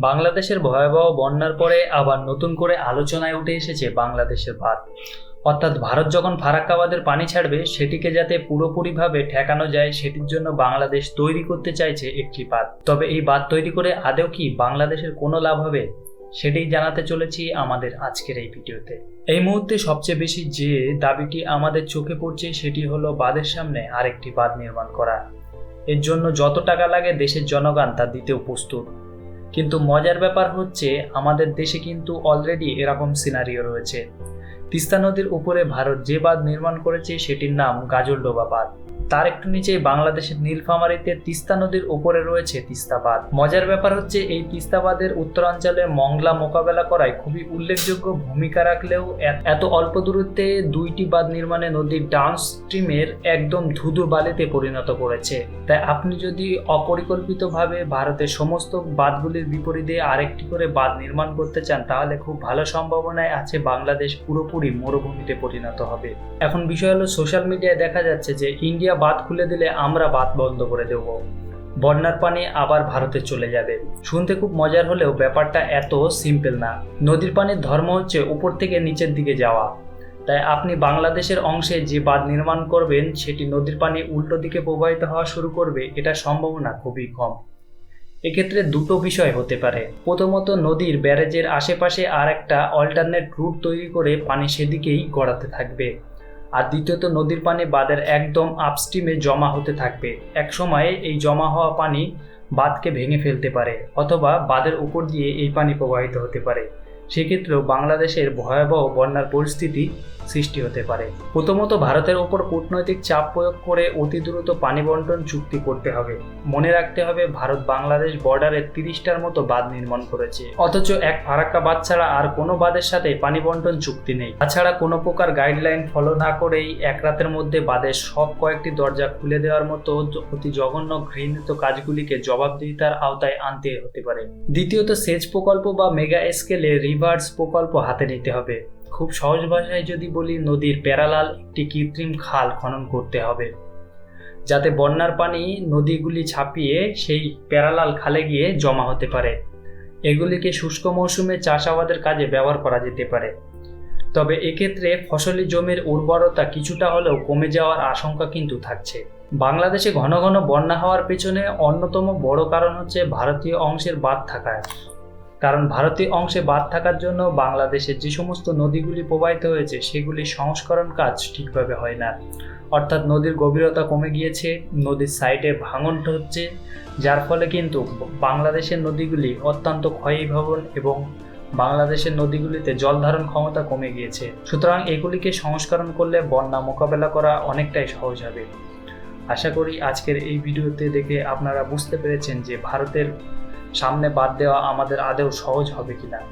বাংলাদেশের ভয়াবহ বন্যার পরে আবার নতুন করে আলোচনায় উঠে এসেছে বাংলাদেশের বাঁধ। অর্থাৎ ভারত যখন ফারাক্কাবাদের পানি ছাড়বে সেটিকে যাতে পুরোপুরিভাবে ঠেকানো যায় সেটির জন্য বাংলাদেশ তৈরি করতে চাইছে একটি বাঁধ। তবে এই বাঁধ তৈরি করে আদৌ কি বাংলাদেশের কোনো লাভ হবে সেটাই জানাতে চলেছি আমাদের আজকের এই ভিডিওতে। এই মুহূর্তে সবচেয়ে বেশি যে দাবিটি আমাদের চোখে পড়ছে সেটি হলো বাঁধের সামনে আরেকটি বাঁধ নির্মাণ করা। এর জন্য যত টাকা লাগে দেশের জনগণ তা দিতেও প্রস্তুত। কিন্তু মজার ব্যাপার হচ্ছে আমাদের দেশে কিন্তু অলরেডি এরকম সিনারিও রয়েছে। তিস্তা নদীর উপরে ভারত যে বাঁধ নির্মাণ করেছে সেটির নাম গাজলডোবা বাঁধ। তার একটু নিচেই বাংলাদেশের নীলফামারীতে তিস্তা নদীর উপরে রয়েছে তিস্তা বাঁধ। মজার ব্যাপার হচ্ছে এই তিস্তা বাঁধের উত্তরাঞ্চলে মংলা মোকাবেলা করায় খুবই উল্লেখযোগ্য ভূমিকা রাখলেও এত অল্প দূরত্বে দুইটি বাঁধ নির্মাণে নদীর ডাউনস্ট্রিমের একদম ধুধু বালিতে পরিণত করেছে। তাই আপনি যদি অপরিকল্পিতভাবে ভারতের সমস্ত বাঁধগুলির বিপরীতে আরেকটি করে বাঁধ নির্মাণ করতে চান তাহলে খুব ভালো সম্ভাবনায় আছে বাংলাদেশ পুরোপুরি মরুভূমিতে পরিণত হবে। এখন বিষয় হলো সোশ্যাল মিডিয়ায় দেখা যাচ্ছে যে ইন্ডিয়া বাঁধ খুলে দিলে আমরা বাঁধ বন্ধ করে দেব, বন্যার পানি আবার ভারতে চলে যাবে। শুনতে খুব মজার হলেও ব্যাপারটা এত সিম্পল না। নদীর পানির ধর্ম হচ্ছে উপর থেকে নিচের দিকে যাওয়া। তাই আপনি বাংলাদেশের অংশে যে বাঁধ নির্মাণ করবেন সেটি নদীর পানি উল্টো দিকে প্রবাহিত হওয়া শুরু করবে, এটা সম্ভাবনা খুবই কম। এক্ষেত্রে দুটো বিষয় হতে পারে। প্রথমত, নদীর ব্যারেজের আশেপাশে আর একটা অল্টারনেট রুট তৈরি করে পানি সেদিকেই গড়াতে থাকবে। আর দ্বিতীয়ত, নদীর পানি বাঁধের একদম আপস্ট্রিমে জমা হতে থাকবে। এক সময়ে এই জমা হওয়া পানি বাঁধকে ভেঙে ফেলতে পারে অথবা বাঁধের উপর দিয়ে এই পানি প্রবাহিত হতে পারে। সেক্ষেত্রেও বাংলাদেশের ভয়াবহ বন্যার পরিস্থিতি সৃষ্টি হতে পারে। প্রথমত, ভারতের ওপর কূটনৈতিক চাপ প্রয়োগ করে অতি দ্রুত পানি বন্টন চুক্তি করতে হবে। মনে রাখতে হবে ভারত বাংলাদেশ বর্ডারে 30টার মতো বাঁধ নির্মাণ করেছে, অথচ এক ফারাক্কা বাঁধ ছাড়া আর কোনো বাঁধের সাথে পানি বন্টন চুক্তি নেই। তাছাড়া কোনো প্রকার গাইডলাইন ফলো না করেই এক রাতের মধ্যে বাঁধের সব কয়েকটি দরজা খুলে দেওয়ার মতো অতি জঘন্য ঘৃণিত কাজগুলিকে জবাবদিহিতার আওতায় আনতে হতে পারে। দ্বিতীয়ত, সেচ প্রকল্প বা মেগা স্কেলে রিভার্স প্রকল্প হাতে নিতে হবে। খুব সহজ ভাষায় যদি বলি, নদীর প্যারালাল একটি কৃত্রিম খাল খনন করতে হবে যাতে বন্যার পানি নদীগুলি ছাপিয়ে সেই প্যারালাল খালে গিয়ে জমা হতে পারে। এগুলিকে শুষ্ক মৌসুমে চাষাবাদের কাজে ব্যবহার করা যেতে পারে। তবে এক্ষেত্রে ফসলি জমির উর্বরতা কিছুটা হলেও কমে যাওয়ার আশঙ্কা কিন্তু থাকছে। বাংলাদেশে ঘন ঘন বন্যা হওয়ার পেছনে অন্যতম বড় কারণ হচ্ছে ভারতীয় অংশের বাঁধ থাকায়। কারণ ভারতীয় অংশে বাঁধ থাকার জন্য বাংলাদেশের যে সমস্ত নদীগুলি প্রবাহিত হয়েছে সেগুলির সংস্করণ কাজ ঠিকভাবে হয় না। অর্থাৎ নদীর গভীরতা কমে গিয়েছে, নদীর সাইডে ভাঙন হচ্ছে, যার ফলে কিন্তু বাংলাদেশের নদীগুলি অত্যন্ত ক্ষয়ীভবন এবং বাংলাদেশের নদীগুলিতে জল ধারণ ক্ষমতা কমে গিয়েছে। সুতরাং এগুলিকে সংস্করণ করলে বন্যা মোকাবেলা করা অনেকটাই সহজ হবে। আশা করি আজকের এই ভিডিওতে দেখে আপনারা বুঝতে পেরেছেন যে ভারতের সামনে বাদ দেওয়া আমাদের আদৌ সহজ হবে কিনা।